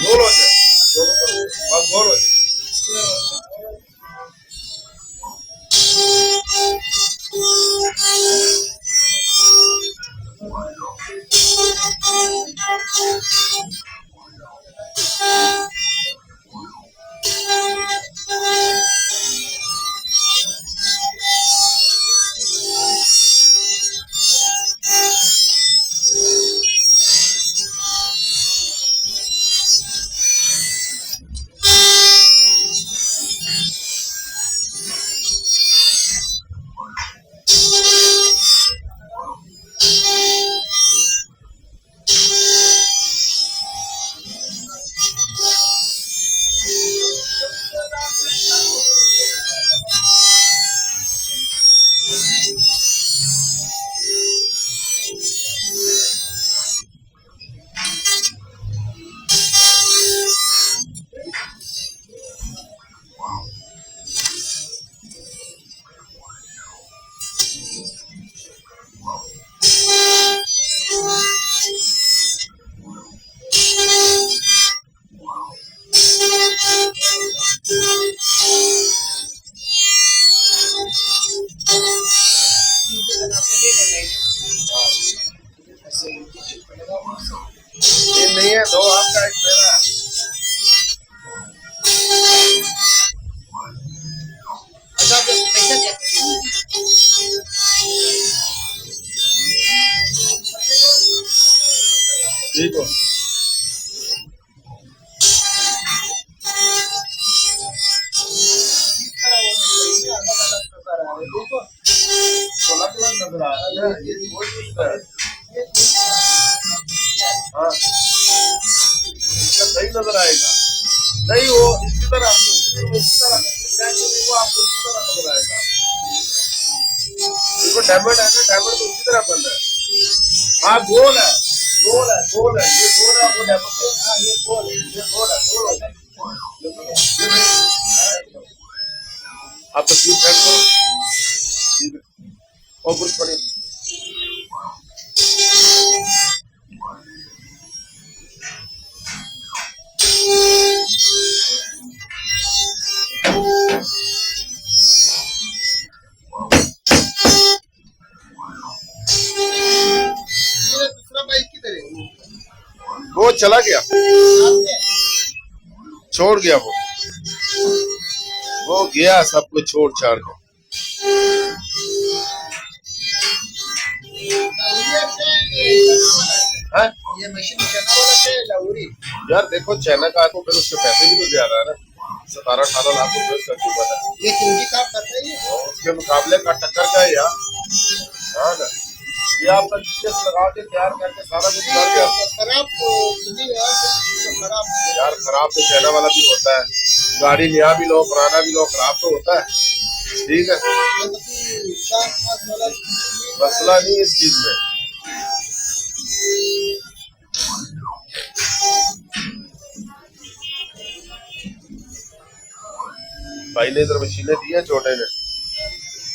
गोल हो जाए, बस गोल हो जाए। ये नहीं है, दो आपका एक मेरा। अच्छा तो पैसा क्या ठीक हो अलग अलग नजर आ रहा है, ये वो चीज है। हाँ, इसका सही नजर आएगा। नहीं वो इसी तरह आपको इसी तरह वो आपको इसी तरह नजर आएगा। देखो डायमंड है ना, डायमंड तो इसी तरह बन रहा है। हाँ गोल है, गोल है, गोल है, ये गोल है, वो डायमंड है। हाँ ये गोल है, ये गोल है, गोल है। आप तस्वीर सेट करो, ठीक है। और कुछ पड़े दूसरा बाइक किधर है? वो चला गया, छोड़ गया वो गया सब कुछ छोड़ छाड़ के। ये मशीन चना वाला से लाहौरी यार देखो चाइना का तो फिर उसके पैसे भी तो ज्यादा है ना, 17-18 लाख रुपए उसका कीमत है। ये किंगी का करता है ये उसके मुकाबले का टक्कर का है यार। हाँ ना, ये आपका जीपीएस लगा के तैयार करके सारा कुछ कर दिया। खराब खराब यार खराब तो चाइना वाला भी होता है, गाड़ी नया भी लो पुराना भी लो खराब तो होता है। ठीक है, मसला नहीं इस चीज में। भाई ने इधर मशीनें दी है छोटे ने।